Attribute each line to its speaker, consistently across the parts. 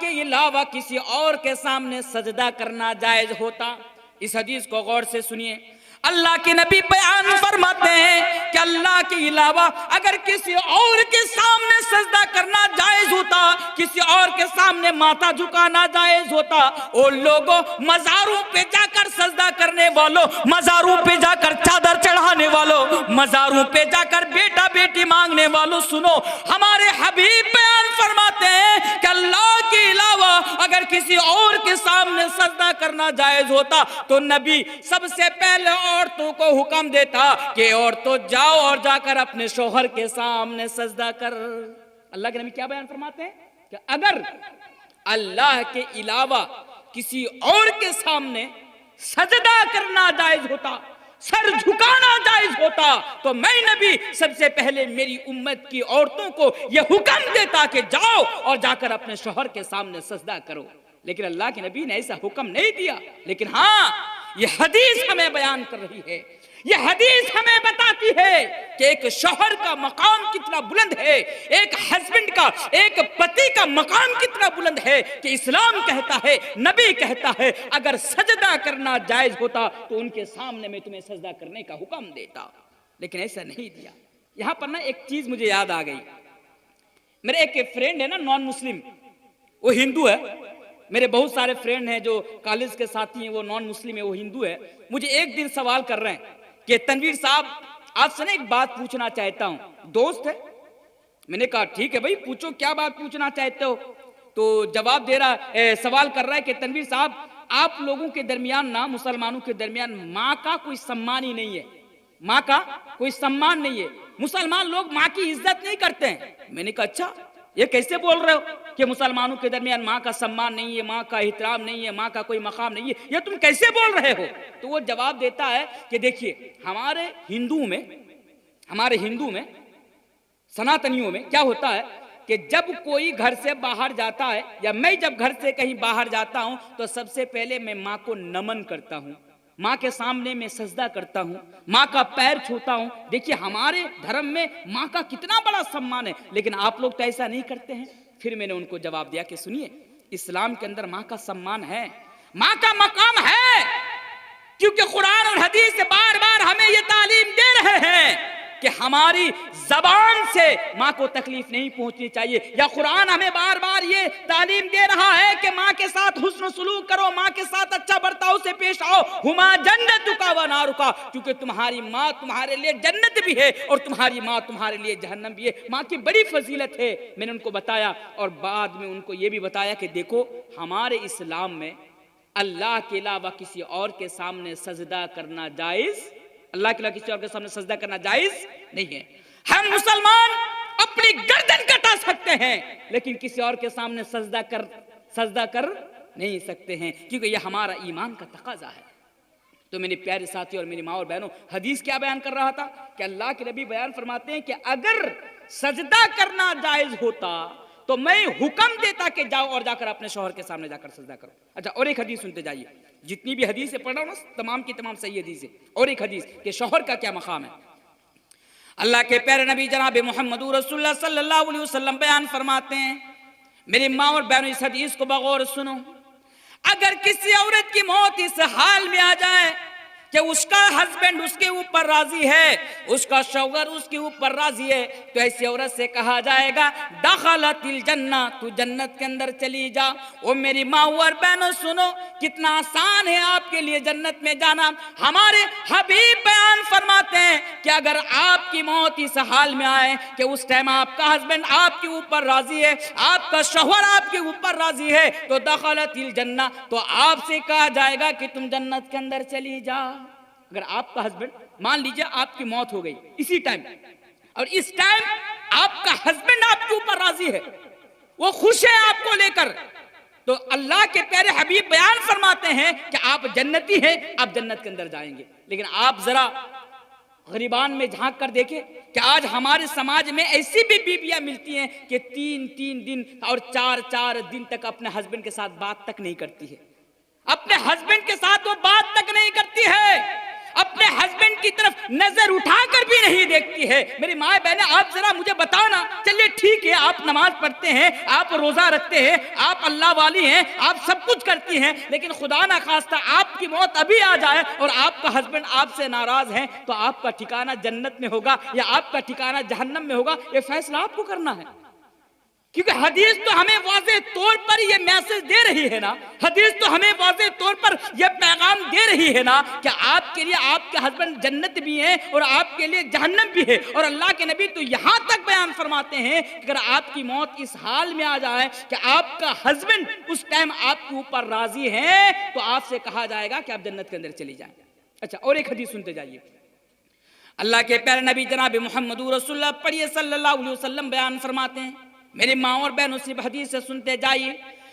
Speaker 1: کے علاوہ کسی اور کے سامنے سجدہ کرنا جائز ہوتا. اس حدیث کو غور سے سنیے. اللہ کے نبی بیان فرماتے ہیں کہ اللہ کے علاوہ اگر کسی اور کے سامنے سجدہ کرنا جائز ہوتا, کسی اور کے سامنے ماتھا جھکانا جائز ہوتا, وہ لوگوں مزاروں پہ جا کر سجدہ کرنے والوں, مزاروں پہ جا کر چادر چڑھانے والوں, مزاروں پہ جا کر بیٹا بیٹی مانگنے والوں, سنو ہمارے حبیب بیان فرماتے ہیں کہ اللہ کے علاوہ اگر کسی اور کے سامنے سجدہ کرنا جائز ہوتا تو نبی سب سے پہلے عورتوں کو حکم دیتا کہ عورتوں جاؤ اور جا کر اپنے شوہر کے سامنے سجدہ کر. اللہ کے نبی کیا بیان فرماتے ہیں کہ اگر اللہ کے علاوہ کسی اور کے سامنے سجدہ کرنا جائز ہوتا, سر جھکانا جائز ہوتا, تو میں نبی سب سے پہلے میری امت کی عورتوں کو یہ حکم دیتا کہ جاؤ اور جا کر اپنے شوہر کے سامنے سجدہ کرو. لیکن اللہ کے نبی نے ایسا حکم نہیں دیا. لیکن ہاں, یہ حدیث ہمیں بیان کر رہی ہے, یہ حدیث ہمیں بتاتی ہے کہ ایک شوہر کا مقام کتنا بلند ہے, ایک ہسبینڈ کا, ایک پتی کا مقام کتنا بلند ہے, کہ اسلام کہتا ہے, نبی کہتا ہے اگر سجدہ کرنا جائز ہوتا تو ان کے سامنے میں تمہیں سجدہ کرنے کا حکم دیتا. لیکن ایسا نہیں دیا. یہاں پر نا ایک چیز مجھے یاد آ گئی. میرے ایک فرینڈ ہے نا نان مسلم, وہ ہندو ہے. میرے بہت سارے فرینڈ ہیں جو کالج کے ساتھی ہیں, وہ نان مسلم ہے, وہ ہندو ہے. مجھے ایک دن سوال کر رہے ہیں کہ تنویر صاحب آپ سے ایک بات پوچھنا چاہتا ہوں. دوست ہے. میں نے کہا ٹھیک ہے بھائی پوچھو, کیا بات پوچھنا چاہتے ہو. تو جواب دے رہا, سوال کر رہا ہے کہ تنویر صاحب آپ لوگوں کے درمیان نا, مسلمانوں کے درمیان ماں کا کوئی سمان ہی نہیں ہے, ماں کا کوئی سمان نہیں ہے, مسلمان لوگ ماں کی عزت نہیں کرتے ہیں. میں نے کہا اچھا یہ کیسے بول رہے ہو کہ مسلمانوں کے درمیان ماں کا سمان نہیں ہے, ماں کا احترام نہیں ہے, ماں کا کوئی مقام نہیں ہے, یہ تم کیسے بول رہے ہو. تو وہ جواب دیتا ہے کہ دیکھیے ہمارے ہندو میں سناتنیوں میں کیا ہوتا ہے کہ جب کوئی گھر سے باہر جاتا ہے, یا میں جب گھر سے کہیں باہر جاتا ہوں تو سب سے پہلے میں ماں کو نمن کرتا ہوں, ماں کے سامنے میں سجدہ کرتا ہوں, ماں کا پیر چھوتا ہوں. دیکھیے ہمارے دھرم میں ماں کا کتنا بڑا سمان ہے, لیکن آپ لوگ تو ایسا نہیں کرتے ہیں. پھر میں نے ان کو جواب دیا کہ سنیے, اسلام کے اندر ماں کا سمان ہے, ماں کا مقام ہے, کیونکہ قرآن اور حدیث سے بار بار ہمیں یہ تعلیم دے رہے ہیں کہ ہماری زبان سے ماں کو تکلیف نہیں پہنچنی چاہیے, یا قرآن ہمیں بار بار یہ تعلیم دے رہا ہے کہ ماں کے ساتھ حسن و سلوک کرو, ماں کے ساتھ اچھا برتاؤ سے پیش آؤ. ہما جنتک و نارک, کیونکہ تمہاری ماں تمہارے لیے جنت بھی ہے اور تمہاری ماں تمہارے لیے جہنم بھی ہے. ماں کی بڑی فضیلت ہے. میں نے ان کو بتایا اور بعد میں ان کو یہ بھی بتایا کہ دیکھو ہمارے اسلام میں اللہ کے علاوہ کسی اور کے سامنے سجدہ کرنا جائز, اللہ کے علاوہ کسی اور کے سامنے سجدہ کرنا جائز نہیں ہے. ہم مسلمان اپنی گردن کٹا سکتے ہیں لیکن کسی اور کے سامنے سجدہ کر نہیں سکتے ہیں, کیونکہ یہ ہمارا ایمان کا تقاضا ہے. تو میرے پیارے ساتھی اور میری ماں اور بہنوں, حدیث کیا بیان کر رہا تھا کہ اللہ کے نبی بیان فرماتے ہیں کہ اگر سجدہ کرنا جائز ہوتا تو میں حکم دیتا کہ جاؤ اور جا کر اپنے شوہر کے سامنے جا کر سجدہ کرو. اچھا اور ایک حدیث سنتے جائیے, جتنی بھی حدیثیں پڑھ رہا ہوں نا تمام کی تمام صحیح حدیث ہے. اور ایک حدیث کہ شوہر کا کیا مقام ہے. اللہ کے پیارے نبی جناب محمد رسول اللہ صلی اللہ علیہ وسلم بیان فرماتے ہیں, میری ماں اور بہنوں اس حدیث کو بغور سنو, اگر کسی عورت کی موت اس حال میں آ جائے کہ اس کا ہسبینڈ اس کے اوپر راضی ہے, اس کا شوہر اس کے اوپر راضی ہے, تو ایسی عورت سے کہا جائے گا دخلت الجنہ, تو جنت کے اندر چلی جا. او میری ماں اور بہنوں سنو, کتنا آسان ہے آپ کے لیے جنت میں جانا. ہمارے حبیب بیان فرماتے ہیں کہ اگر آپ کی موت اس حال میں آئے کہ اس ٹائم آپ کا ہسبینڈ آپ کے اوپر راضی ہے, آپ کا شوہر آپ کے اوپر راضی ہے, تو دخلت الجنہ, تو آپ سے کہا جائے گا کہ تم جنت کے اندر چلی جا. اگر آپ کا ہسبینڈ, مان لیجئے آپ کی موت ہو گئی اسی ٹائم, اور اس ٹائم آپ کا ہسبینڈ آپ کے اوپر راضی ہے, وہ خوش ہے آپ کو لے کر, تو اللہ کے پیارے حبیب بیان فرماتے ہیں کہ آپ جنتی ہیں, آپ جنت کے اندر جائیں گے. لیکن آپ ذرا غریبان میں جھانک کر دیکھیں کہ آج ہمارے سماج میں ایسی بھی بیویاں ملتی ہیں کہ 3 دن اور 4 دن تک اپنے ہسبینڈ کے ساتھ بات تک نہیں کرتی ہے, اپنے ہسبینڈ کے ساتھ وہ بات تک نہیں کرتی ہے, اپنے ہسبینڈ کی طرف نظر اٹھا کر بھی نہیں دیکھتی ہے. میری ماں بہنیں آپ ذرا مجھے بتاؤ نا, چلیے ٹھیک ہے آپ نماز پڑھتے ہیں, آپ روزہ رکھتے ہیں, آپ اللہ والی ہیں, آپ سب کچھ کرتی ہیں, لیکن خدا نہ خواستہ آپ کی موت ابھی آ جائے اور آپ کا ہسبینڈ آپ سے ناراض ہے, تو آپ کا ٹھکانہ جنت میں ہوگا یا آپ کا ٹھکانہ جہنم میں ہوگا, یہ فیصلہ آپ کو کرنا ہے. کیونکہ حدیث تو ہمیں واضح طور پر یہ میسج دے رہی ہے نا, حدیث تو ہمیں واضح طور پر یہ پیغام دے رہی ہے نا کہ آپ کے لیے آپ کے ہسبینڈ جنت بھی ہیں اور آپ کے لیے جہنم بھی ہے. اور اللہ کے نبی تو یہاں تک بیان فرماتے ہیں کہ اگر آپ کی موت اس حال میں آ جائے کہ آپ کا ہسبینڈ اس ٹائم آپ کے اوپر راضی ہے, تو آپ سے کہا جائے گا کہ آپ جنت کے اندر چلی جائیں. اچھا, اور ایک حدیث سنتے جائیے. اللہ کے پیارے نبی جناب محمد رسول اللہ پڑھیے صلی اللہ علیہ وسلم بیان فرماتے ہیں, میری ماں اور بہنوں سے حدیث سے سنتے جائیے.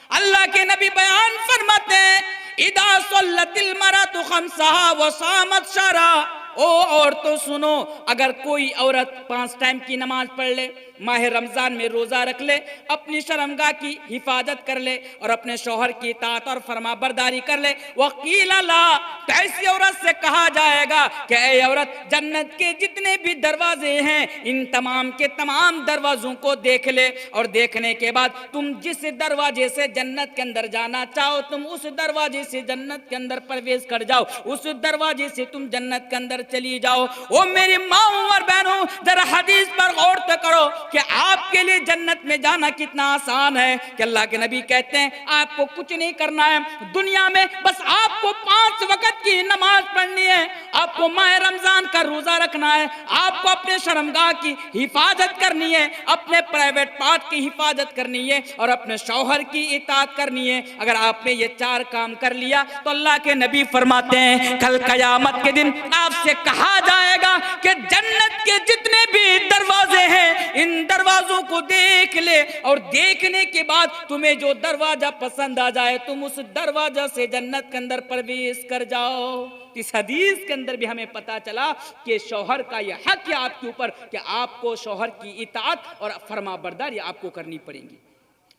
Speaker 1: اللہ کے نبی بیان فرماتے ہیں, اذا صلت المرأة خمسها وصامت شهرها, او عورتوں سنو, اگر کوئی عورت 5 ٹائم کی نماز پڑھ لے, ماہ رمضان میں روزہ رکھ لے, اپنی شرمگاہ کی حفاظت کر لے اور اپنے شوہر کی اطاعت اور فرما برداری کر لے, وقیل لا, تو ایسی عورت سے کہا جائے گا کہ اے عورت, جنت کے جتنے بھی دروازے ہیں ان تمام کے تمام دروازوں کو دیکھ لے, اور دیکھنے کے بعد تم جس دروازے سے جنت کے اندر جانا چاہو تم اس دروازے سے جنت کے اندر پرویش کر جاؤ, اس دروازے سے تم جنت کے اندر چلی جاؤ. او میری ماں اور بہنوں, ذرا حدیث پر غور تو کرو کہ آپ کے لیے جنت میں جانا کتنا آسان ہے. کہ اللہ کے نبی کہتے ہیں آپ کو کچھ نہیں کرنا ہے دنیا میں, بس آپ کو 5 وقت کی نماز پڑھنی ہے, آپ کو ماہ رمضان کا روزہ رکھنا ہے, آپ کو اپنے شرمگاہ کی حفاظت کرنی ہے, اپنے پرائیویٹ پارٹ کی حفاظت کرنی ہے, اور اپنے شوہر کی اطاعت کرنی ہے. اگر آپ نے یہ 4 کام کر لیا تو اللہ کے نبی فرماتے ہیں کل قیامت کے دن آپ سے کہا جائے گا کہ جنت کے جتنے بھی دروازے ہیں ان دروازوں کو دیکھ لے, اور دیکھنے کے بعد تمہیں جو دروازہ پسند آ جائے تم اس دروازہ سے جنت کے اندر پرویش کر جاؤ. اس حدیث کے اندر بھی ہمیں پتا چلا کہ شوہر کا یہ حق ہے آپ کے اوپر کہ آپ کو شوہر کی اطاعت اور فرما برداری آپ کو کرنی پڑیں گی.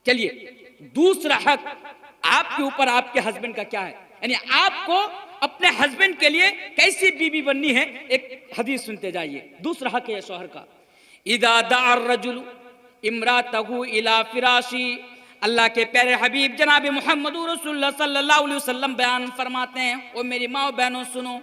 Speaker 1: چلیے, دوسرا حق آپ کے اوپر آپ کے ہسبینڈ کا کیا ہے, یعنی آپ کو اپنے ہسبینڈ کے لیے کیسی بیوی بننی ہے. ایک حدیث سنتے جائیے. دوسرا حق ہے شوہر کا, اذا دعا الرجل امرأته الى فراشی, اللہ کے پیارے حبیب جناب محمد رسول اللہ صلی اللہ علیہ وسلم بیان فرماتے ہیں, او میری ماں و بہنوں سنو,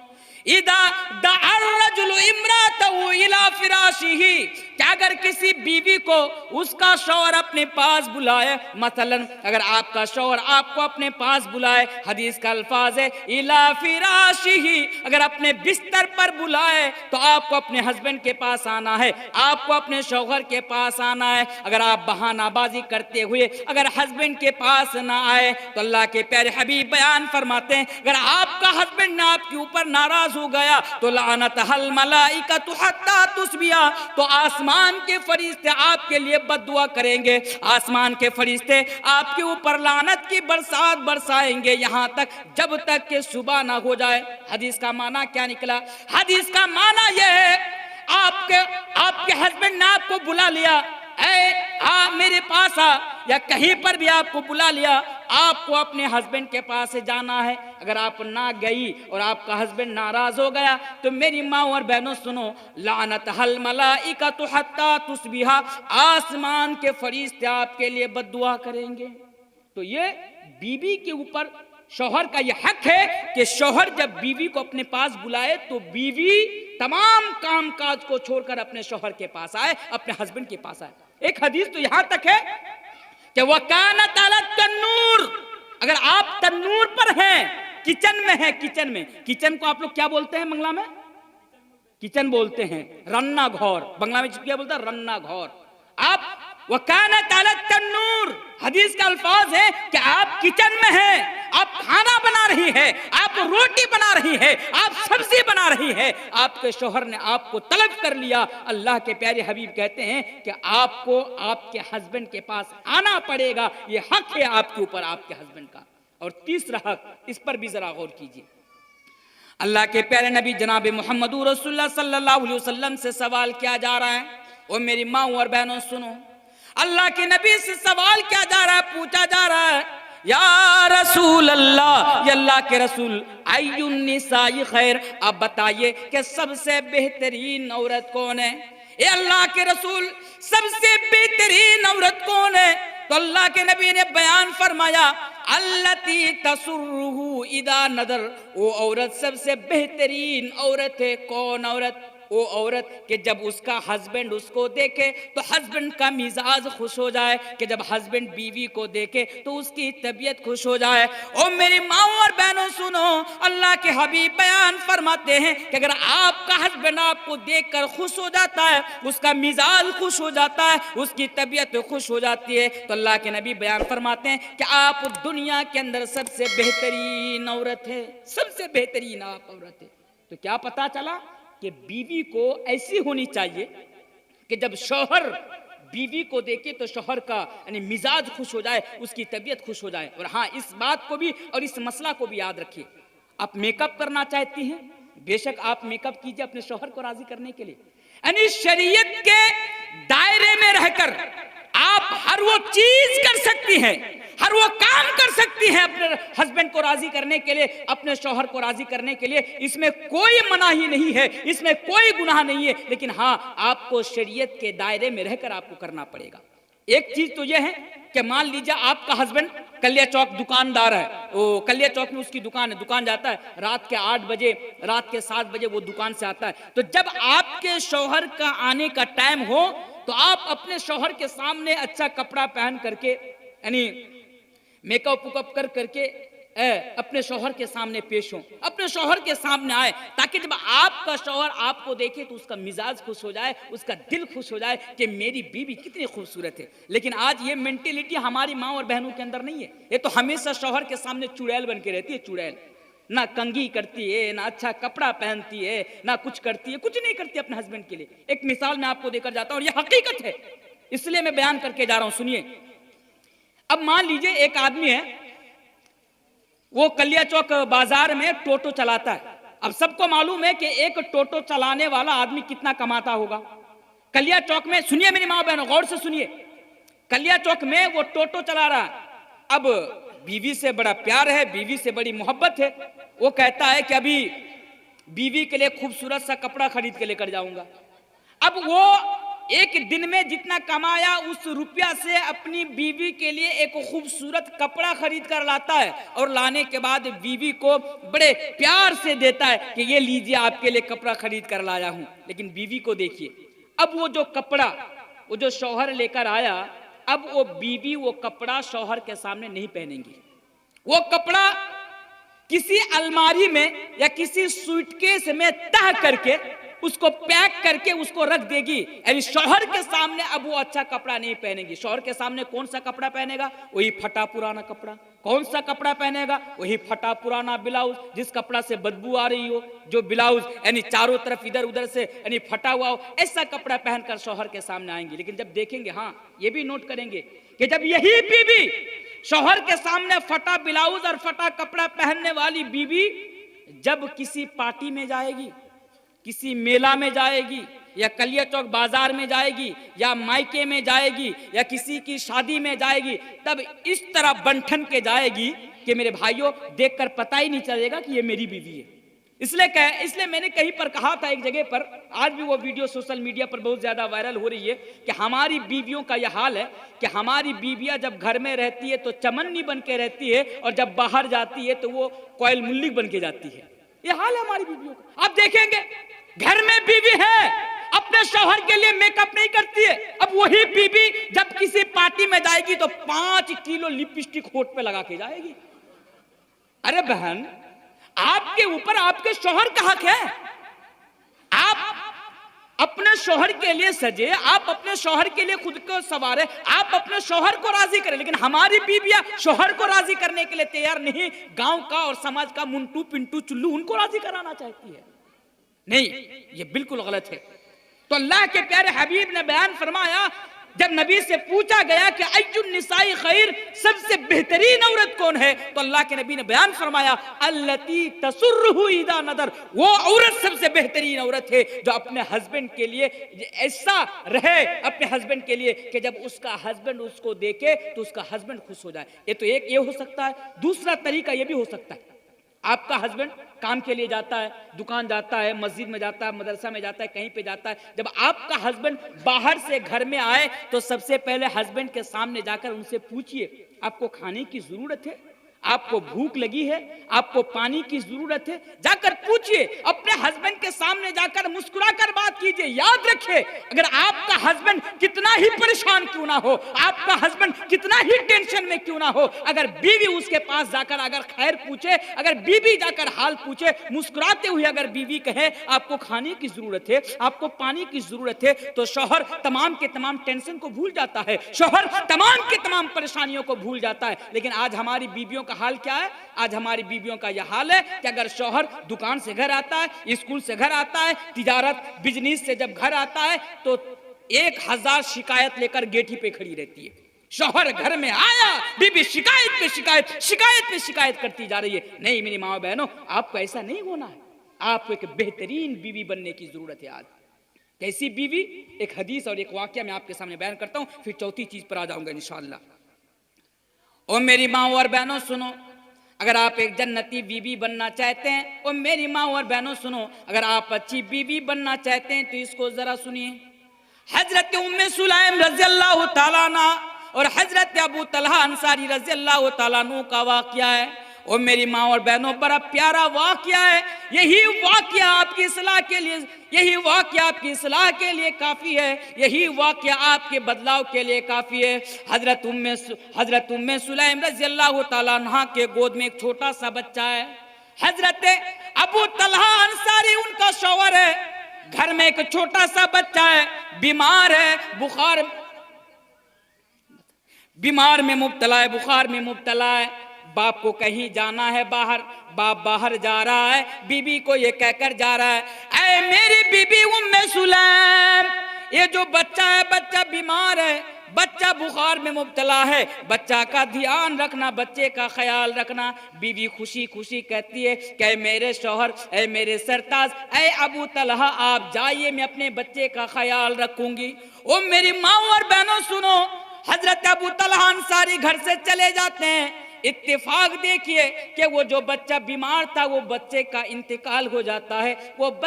Speaker 1: اذا دعا الرجل امرأته الى فراشہ, کہ اگر کسی بیوی کو اس کا شوہر اپنے پاس بلائے, مثلا اگر آپ کا شوہر آپ کو اپنے پاس بلائے, حدیث کا الفاظ ہے الى فراشہ, اگر اپنے بستر پر بلائے تو آپ کو اپنے ہسبینڈ کے پاس آنا ہے, آپ کو اپنے شوہر کے پاس آنا ہے. اگر آپ بہانہ بازی کرتے ہوئے اگر ہسبینڈ کے پاس نہ آئے تو اللہ کے پیارے حبیب بیان فرماتے ہیں اگر آپ کا ہسبینڈ نہ آپ کے اوپر ناراض ہو گیا تو لعنتها الملائکۃ حتی تصبح, تو آسمان کے فرشتے آپ کے لیے بد دعا کریں گے, آسمان کے فرشتے آپ کے اوپر لعنت کی برسات برسائیں گے یہاں تک جب تک کہ صبح نہ ہو جائے. حدیث کا معنی کیا نکلا؟ حدیث کا معنی یہ ہے آپ کے ہسبینڈ نے آپ کو بلا لیا, اے میرے پاس آ, یا کہیں پر بھی آپ کو بلا لیا, آپ کو اپنے ہسبینڈ کے پاس جانا ہے. اگر آپ نہ گئی اور آپ کا ہسبینڈ ناراض ہو گیا تو میری ماں اور بہنوں سنو, لعنتها الملائکۃ حتی تصبح, آسمان کے فرشتے آپ کے لیے بد دعا کریں گے. تو یہ بیوی کے اوپر شوہر کا یہ حق ہے کہ شوہر جب بیوی کو اپنے پاس بلائے تو بیوی تمام کام کاج کو چھوڑ کر اپنے شوہر کے پاس آئے, اپنے ہسبینڈ کے پاس آئے. ایک حدیث تو یہاں تک ہے کہ وَكَانَتْ عَلَى التَّنُّورِ, اگر آپ تنور پر ہیں, کچن میں ہیں, کچن کو آپ لوگ کیا بولتے ہیں بنگلہ میں؟ کچن بولتے ہیں, رننا گھور, بنگلہ میں کیا بولتا ہے؟ رننا گھور. آپ وَكَانَتْ عَلَى التَّنُّورِ, حدیث کا الفاظ ہے کہ آپ کچن میں ہیں, آپ کھانا بنا رہی ہے, آپ روٹی بنا رہی ہے, آپ سبزی بنا رہی ہے, آپ کے شوہر نے آپ کو طلب کر لیا. اللہ کے پیارے حبیب کہتے ہیں کہ آپ کو آپ کے ہسبینڈ کے پاس آنا پڑے گا, یہ حق ہے آپ کے اوپر آپ کے ہسبینڈ کا. اور تیسرا حق, اس پر بھی ذرا غور کیجیے. اللہ کے پیارے نبی جناب محمد رسول اللہ صلی اللہ علیہ وسلم سے سوال کیا جا رہا ہے, اور میری ماں اور بہنوں سنو, اللہ کے نبی سے سوال کیا جا رہا ہے, پوچھا جا رہا ہے یا رسول رسول اللہ، یا اللہ کے رسول، ای النساء خیر، آپ بتائیے کہ سب سے بہترین عورت کون ہے؟ اے اللہ کے رسول، سب سے بہترین عورت کون ہے؟ تو اللہ کے نبی نے بیان فرمایا التی تسرہ اذا نظر، وہ عورت سب سے بہترین عورت ہے۔ کون عورت؟ وہ عورت کہ جب اس کا ہسبینڈ اس کو دیکھے تو ہسبینڈ کا مزاج خوش ہو جائے، کہ جب ہسبینڈ بیوی کو دیکھے تو اس کی طبیعت خوش ہو جائے۔ اور میری ماں اور بہنوں سنو، اللہ کے حبیب بیان فرماتے ہیں کہ اگر آپ کا ہسبینڈ آپ کو دیکھ کر خوش ہو جاتا ہے، اس کا مزاج خوش ہو جاتا ہے، اس کی طبیعت خوش ہو جاتی ہے، تو اللہ کے نبی بیان فرماتے ہیں کہ آپ دنیا کے اندر سب سے بہترین عورت ہے، سب سے بہترین آپ عورت ہے۔ تو کیا پتا چلا کہ بیوی کو ایسی ہونی چاہیے کہ جب شوہر بیوی کو دیکھے تو شوہر کا یعنی مزاج خوش ہو جائے، اس کی طبیعت خوش ہو جائے۔ اور ہاں، اس بات کو بھی اور اس مسئلہ کو بھی یاد رکھیے، آپ میک اپ کرنا چاہتی ہیں، بے شک آپ میک اپ کیجئے اپنے شوہر کو راضی کرنے کے لیے، یعنی شریعت کے دائرے میں رہ کر آپ ہر وہ چیز کر سکتی ہیں، ہر وہ کام کر سکتی ہیں اپنے ہسبینڈ کو راضی کرنے کے لیے، اپنے شوہر کو راضی کرنے کے لیے، اس میں کوئی مناہی نہیں ہے، اس میں کوئی گناہ نہیں ہے، لیکن ہاں آپ کو شریعت کے دائرے میں رہ کر آپ کو کرنا پڑے گا۔ ایک چیز تو یہ ہے کہ مان لیجیے آپ کا ہسبینڈ کلیا چوک دکاندار ہے، وہ کلیا چوک میں اس کی دکان ہے، دکان جاتا ہے رات کے 8 بجے، رات کے 7 بجے وہ دکان سے آتا ہے، تو جب آپ کے شوہر کا آنے کا ٹائم ہو تو آپ اپنے شوہر کے سامنے اچھا کپڑا پہن کر کے یعنی میک اپ کر کے اپنے شوہر کے سامنے پیش ہوں، اپنے شوہر کے سامنے آئے، تاکہ جب آپ کا شوہر آپ کو دیکھے تو اس کا مزاج خوش ہو جائے، اس کا دل خوش ہو جائے کہ میری بیوی کتنی خوبصورت ہے۔ لیکن آج یہ مینٹیلیٹی ہماری ماں اور بہنوں کے اندر نہیں ہے، یہ تو ہمیشہ شوہر کے سامنے چڑیل بن کے رہتی ہے، چڑیل، نہ کنگھی کرتی ہے، نہ اچھا کپڑا پہنتی ہے، نہ کچھ کرتی ہے، کچھ نہیں کرتی اپنے ہسبینڈ کے لیے۔ ایک مثال میں آپ کو دے کر جاتا ہوں اور یہ حقیقت ہے، اس لیے میں بیان کر کے جا رہا ہوں، سنیے۔ اب مان لیجئے ایک آدمی ہے، وہ کلیا چوک بازار میں ٹوٹو چلاتا ہے۔ اب سب کو معلوم ہے کہ ایک ٹوٹو چلانے والا آدمی کتنا کماتا ہوگا۔ کلیا چوک میں، سنیے میری ماں بہنوں، غور سے سنیے، کلیا چوک میں وہ ٹوٹو چلا رہا ہے، اب بیوی سے بڑا پیار ہے، بیوی سے بڑی محبت ہے، وہ کہتا ہے کہ ابھی بیوی کے لیے خوبصورت سا کپڑا خرید کے لے کر جاؤں گا۔ اب وہ ایک دن میں جتنا کمایا اس روپیہ سے اپنی بیوی کے لیے ایک خوبصورت کپڑا خرید کر لاتا ہے، اور لانے کے بعد بیوی کو بڑے پیار سے دیتا ہے کہ یہ لیجئے آپ کے لیے کپڑا خرید کر لایا ہوں۔ لیکن بیوی کو دیکھیے، اب وہ جو کپڑا وہ جو شوہر لے کر آیا، اب وہ بیوی وہ کپڑا شوہر کے سامنے نہیں پہنیں گی، وہ کپڑا کسی الماری میں یا کسی سوٹ کیس میں تہ کر کے اس کو پیک کر کے اس کو رکھ دے گی، یعنی شوہر کے سامنے اب وہ اچھا کپڑا نہیں پہنے گی۔ شوہر کے سامنے کون سا کپڑا پہنے گا؟ وہی پھٹا پرانا کپڑا۔ کون سا کپڑا پہنے گا؟ وہی پھٹا پرانا بلاؤز، جس کپڑا سے بدبو آ رہی ہو، جو بلاؤز یعنی چاروں طرف ادھر ادھر سے یعنی پھٹا ہوا ہو، ایسا کپڑا پہن کر شوہر کے سامنے آئیں گی۔ لیکن جب دیکھیں گے، ہاں یہ بھی نوٹ کریں گے کہ جب یہی بیوی شوہر کے سامنے پھٹا بلاؤز اور پھٹا کپڑا پہننے والی بیوی جب کسی پارٹی میں جائے گی، کسی میلہ میں جائے گی، یا کلیا چوک بازار میں جائے گی، یا مائکے میں جائے گی، یا کسی کی شادی میں جائے گی، تب اس طرح بنٹھن کے جائے گی کہ میرے بھائیوں دیکھ کر پتہ ہی نہیں چلے گا کہ یہ میری بیوی ہے۔ اس لیے میں نے کہیں پر کہا تھا ایک جگہ پر، آج بھی وہ ویڈیو سوشل میڈیا پر بہت زیادہ وائرل ہو رہی ہے، کہ ہماری بیویوں کا یہ حال ہے کہ ہماری بیویاں جب گھر میں رہتی ہے تو چمنی بن کے رہتی ہے، اور جب باہر جاتی ہے تو وہ کوئل ملک بن کے جاتی ہے۔ یہ حال ہے ہماری بیویوں کا۔ آپ دیکھیں گے گھر میں بیوی ہے، اپنے شوہر کے لیے میک اپ نہیں کرتی ہے، اب وہی بیوی جب کسی پارٹی میں جائے گی تو 5 کلو لپسٹک ہونٹ پہ لگا کے جائے گی۔ ارے بہن، آپ کے اوپر آپ کے شوہر کا حق ہے، آپ اپنے شوہر کے لیے سجے، آپ اپنے شوہر کے لیے خود کو سنوارے، آپ اپنے شوہر کو راضی کریں۔ لیکن ہماری بیویاں شوہر کو راضی کرنے کے لیے تیار نہیں، گاؤں کا اور سماج کا منٹو پنٹو چلو ان کو راضی کرانا چاہتی ہے۔ نہیں، یہ بالکل غلط ہے۔ تو اللہ کے پیارے حبیب نے بیان فرمایا جب نبی سے پوچھا گیا کہ ایّ النساء خیر، سب سے بہترین عورت کون ہے، تو اللہ کے نبی نے بیان فرمایا التی تسرہ اذا نظر، وہ عورت سب سے بہترین عورت ہے جو اپنے ہسبینڈ کے لیے ایسا رہے، اپنے ہسبینڈ کے لیے کہ جب اس کا ہسبینڈ اس کو دیکھے تو اس کا ہسبینڈ خوش ہو جائے۔ یہ تو ایک یہ ہو سکتا ہے، دوسرا طریقہ یہ بھی ہو سکتا ہے، آپ کا ہسبینڈ کام کے لیے جاتا ہے، دکان جاتا ہے، مسجد میں جاتا ہے، مدرسہ میں جاتا ہے، کہیں پہ جاتا ہے، جب آپ کا ہسبینڈ باہر سے گھر میں آئے تو سب سے پہلے ہسبینڈ کے سامنے جا کر ان سے پوچھئے آپ کو کھانے کی ضرورت ہے، آپ کو بھوک لگی ہے، آپ کو پانی کی ضرورت ہے، جا کر پوچھئے، اپنے ہسبینڈ کے سامنے جا کر مسکرا کر بات کیجئے۔ یاد رکھے اگر آپ کا ہسبینڈ کتنا ہی پریشان کیوں نہ ہو، آپ کا ہسبینڈ کتنا ہی ٹینشن میں کیوں نہ ہو، اگر بیوی اس کے پاس جا کر اگر خیر پوچھے، اگر بیوی جا کر حال پوچھے، مسکراتے ہوئے اگر بیوی کہے آپ کو کھانے کی ضرورت ہے، آپ کو پانی کی ضرورت ہے، تو شوہر تمام کے تمام ٹینشن کو بھول جاتا ہے، شوہر تمام کے تمام پریشانیوں کو بھول جاتا ہے۔ لیکن آج ہماری بیویوں کا حال کیا ہے؟ آج ہماری بیویوں کا یہ حال ہے کہ اگر شوہر دکان سے گھر آتا ہے، اسکول سے گھر آتا ہے، تجارت بزنس سے جب گھر آتا ہے تو 1000 شکایت لے کر گیٹی پہ کھڑی رہتی ہے۔ شوہر گھر میں آیا، بیوی شکایت پہ شکایت، شکایت پہ شکایت کرتی جا رہی ہے۔ نہیں میری ماں بہنوں، آپ کو ایسا نہیں ہونا ہے، آپ کو ایک بہترین بیوی بننے کی ضرورت ہے۔ آج کیسی بیوی؟ ایک حدیث اور ایک واقعہ میں آپ کے سامنے بیان کرتا ہوں، پھر چوتھی چیز پر آ جاؤں گا انشاءاللہ۔ اور میری ماں اور بہنوں سنو، اگر آپ ایک جنتی بیوی بننا چاہتے ہیں، اور میری ماں اور بہنوں سنو، اگر آپ اچھی بیوی بننا چاہتے ہیں تو اس کو ذرا سنیے۔ حضرت ام سلیم رضی اللہ تعالیٰ عنہ اور حضرت ابو طلحہ انصاری رضی اللہ تعالیٰ عنہ کا واقعہ ہے، اور میری ماں اور بہنوں بڑا پیارا واقعہ ہے۔ یہی واقعہ آپ کی اصلاح کے لیے، یہی واقعہ آپ کی اصلاح کے لیے کافی ہے، یہی واقعہ آپ کے بدلاؤ کے لیے کافی ہے۔ حضرت ام سلیم رضی اللہ تعالیٰ عنہ کے گود میں ایک چھوٹا سا بچہ ہے۔ حضرت ابو طلحہ انصاری ان کا شوہر ہے، گھر میں ایک چھوٹا سا بچہ ہے، بیمار ہے، بیمار میں مبتلا ہے، بخار میں مبتلا ہے۔ باپ کو کہیں جانا ہے باہر، باپ باہر جا رہا ہے، بیوی کو یہ کہہ کر جا رہا ہے اے میری بیوی ام سلیم، یہ جو بچہ ہے بچہ بیمار ہے، بچہ بخار میں مبتلا ہے، بچہ کا دھیان رکھنا، بچے کا خیال رکھنا۔ بیوی خوشی خوشی کہتی ہے کہ اے میرے شوہر، اے میرے سرتاج، اے ابو طلحہ آپ جائیے، میں اپنے بچے کا خیال رکھوں گی۔ او میری ماں اور بہنوں سنو، حضرت ابو طلحہ انصاری گھر سے چلے جاتے ہیں۔ اتفاق دیکھیے کہ وہ جو بچہ بیمار تھا وہ بچے کا انتقال ہو جاتا ہے، وہ اس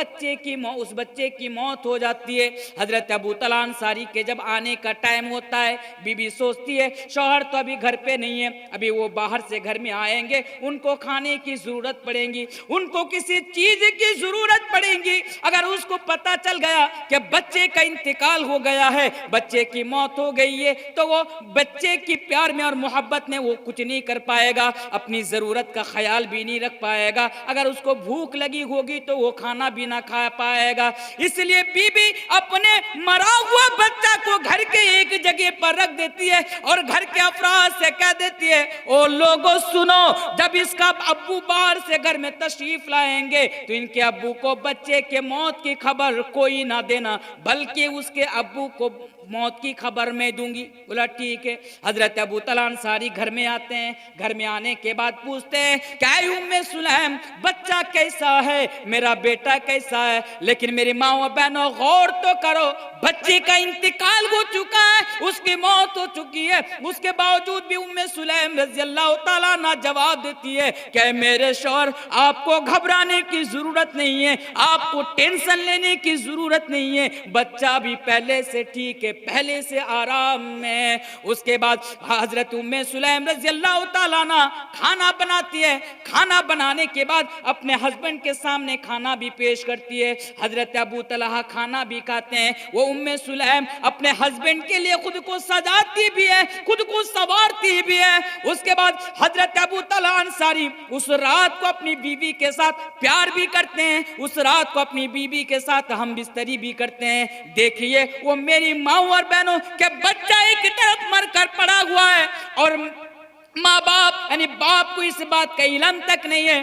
Speaker 1: بچے کی موت ہو جاتی ہے۔ حضرت ابو طلحہ انصاری کے جب آنے کا ٹائم ہوتا ہے، بیوی سوچتی ہے شوہر تو ابھی گھر پہ نہیں ہے، ابھی وہ باہر سے گھر میں آئیں گے، ان کو کھانے کی ضرورت پڑے گی، ان کو کسی چیز کی ضرورت پڑے گی۔ اگر اس کو پتہ چل گیا کہ بچے کا انتقال ہو گیا ہے، بچے کی موت ہو گئی ہے، تو وہ بچے کی پیار میں اور محبت میں وہ کچھ نہیں کر پائے گا، اپنی ضرورت کا خیال بھی نہیں رکھ پائے گا۔ اگر اس کو بھوک لگی ہوگی تو وہ کھانا بھی نہ کھا پائے گا۔ اس لیے بیوی اپنے مرا ہوا بچہ کو گھر کے ایک جگہ پر رکھ دیتی ہے اور گھر کے افراد سے کہہ دیتی ہے او لوگوں سنو، جب اس کا ابو باہر سے گھر میں تشریف لائیں گے تو ان کے ابو کو بچے کے موت کی خبر کوئی نہ دینا، بلکہ اس کے ابو کو موت کی خبر میں دوں گی۔ بولا ٹھیک ہے۔ حضرت ابو طلحہ انصاری گھر میں آتے ہیں، گھر میں آنے کے بعد پوچھتے ہیں کہ اے ام سلیم بچہ کیسا ہے، میرا بیٹا کیسا ہے؟ لیکن میری ماں و بہنوں غور تو کرو، بچے کا انتقال ہو چکا ہے، اس کی موت ہو چکی ہے، اس کے باوجود بھی ام سلیم رضی اللہ تعالیٰ عنہ جواب دیتی ہے کہ میرے شوہر آپ کو گھبرانے کی ضرورت نہیں ہے، آپ کو ٹینشن لینے کی ضرورت نہیں ہے، بچہ بھی پہلے سے ٹھیک ہے، پہلے سے آرام میں۔ اس کے بعد حضرت ام سلیم رضی اللہ تعالیٰ عنہ کھانا بناتی ہے، کھانا بنانے کے بعد اپنے ہسبینڈ کے سامنے کھانا بھی پیش کرتی ہے۔ حضرت ابو طلحہ کھانا بھی کھاتے ہیں، وہ ام سلیم اپنے ہسبینڈ کے لیے خود کو سجاتی بھی ہے، خود کو سنوارتی بھی ہے۔ اس کے بعد حضرت ابو طلحہ انصاری اس رات کو اپنی بیوی کے ساتھ پیار بھی کرتے ہیں، اس رات کو اپنی بیوی کے ساتھ ہم بستری بھی کرتے ہیں۔ دیکھیے وہ میری ماں اور بہنوں کہ بچہ ایک طرف مر کر پڑا ہوا ہے اور ماں باپ یعنی باپ کو اس بات کا علم تک نہیں ہے،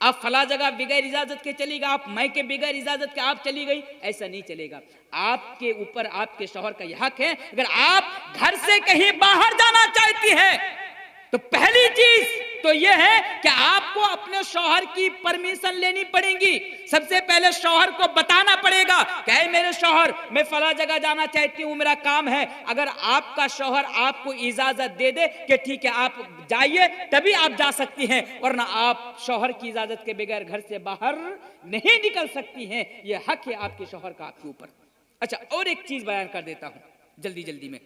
Speaker 1: آپ فلاں جگہ بغیر اجازت کے چلی گئی، آپ میں کے بغیر اجازت کے آپ چلی گئی، ایسا نہیں چلے گا۔ آپ کے اوپر آپ کے شوہر کا یہ حق ہے، اگر آپ گھر سے کہیں باہر جانا چاہتی ہیں تو پہلی چیز تو یہ ہے کہ آپ کو اپنے شوہر کی پرمیشن لینی پڑے گی۔ سب سے پہلے شوہر کو بتانا پڑے گا کہ اے میرے شوہر، میں فلاں جگہ جانا چاہتی ہوں، میرا کام ہے۔ اگر آپ کا شوہر آپ کو اجازت دے دے کہ ٹھیک ہے آپ جائیے، تبھی آپ جا سکتی ہیں، ورنہ آپ شوہر کی اجازت کے بغیر گھر سے باہر نہیں نکل سکتی ہیں۔ یہ حق ہے آپ کے شوہر کا آپ کے اوپر۔ اچھا، اور ایک چیز بیان کر دیتا ہوں جلدی جلدی میں۔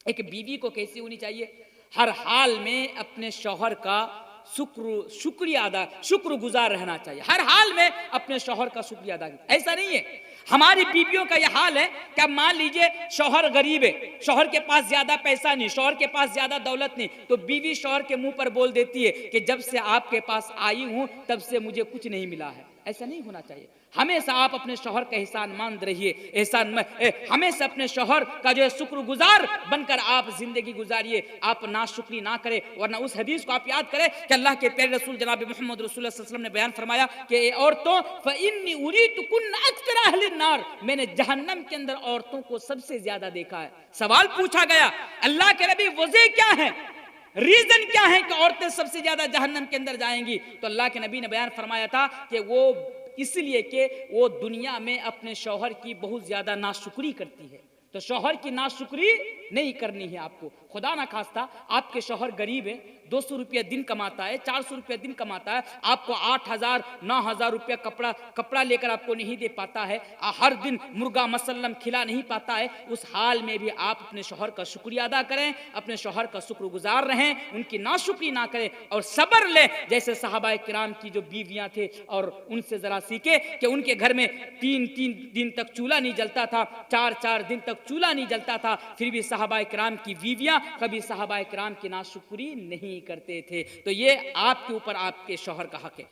Speaker 1: ایک بیوی کو کیسی ہونی چاہیے؟ ہر حال میں اپنے شوہر کا شکر گزار رہنا چاہیے۔ ہر حال میں اپنے شوہر کا شکریہ ادا کرنا۔ ایسا نہیں ہے ہماری بیویوں کا یہ حال ہے کہ مان لیجئے شوہر غریب ہے، شوہر کے پاس زیادہ پیسہ نہیں، شوہر کے پاس زیادہ دولت نہیں، تو بیوی شوہر کے منہ پر بول دیتی ہے کہ جب سے آپ کے پاس آئی ہوں تب سے مجھے کچھ نہیں ملا ہے۔ ایسا نہیں ہونا چاہیے۔ ہمیشہ آپ اپنے شوہر کا احسان مند رہیے، ہمیشہ اپنے شوہر کا جو ہے شکر گزار بن کر آپ زندگی گزاریے، آپ ناشکری نہ کریں، ورنہ اس حدیث کو آپ یاد کریں کہ اللہ کے پیارے رسول جناب محمد رسول اللہ صلی اللہ علیہ وسلم نے بیان فرمایا کہ اے عورتوں فإنی اریتکن اکثر اہل النار، میں نے جہنم کے اندر عورتوں کو سب سے زیادہ دیکھا ہے۔ سوال پوچھا گیا اللہ کے نبی وجہ کیا ہے، ریزن کیا ہے کہ عورتیں سب سے زیادہ جہنم کے اندر جائیں گی؟ تو اللہ کے نبی نے بیان فرمایا تھا کہ وہ اس لیے کہ وہ دنیا میں اپنے شوہر کی بہت زیادہ ناشکری کرتی ہے۔ تو شوہر کی ناشکری نہیں کرنی ہے آپ کو۔ خدا نہ خواستہ آپ کے شوہر غریب ہے، 200 روپیہ دن کماتا ہے، 400 روپیہ دن کماتا ہے، آپ کو 8,000 9,000 روپیہ کپڑا لے کر آپ کو نہیں دے پاتا ہے، ہر دن مرغا مسلم کھلا نہیں پاتا ہے، اس حال میں بھی آپ اپنے شوہر کا شکریہ ادا کریں، اپنے شوہر کا شکر گزار رہیں، ان کی ناشکری نہ کریں اور صبر لیں۔ جیسے صحابہ کرام کی جو بیویاں تھے اور ان سے ذرا سیکھے کہ ان کے گھر میں 3 دن تک چولہا نہیں جلتا تھا، 4 دن تک چولہا نہیں جلتا تھا، پھر بھی صحابہ کرام کی بیویاں کبھی صحابہ کرام کی ناشکری نہیں کرتے تھے۔ تو یہ آپ کے اوپر آپ کے شوہر کا حق ہے۔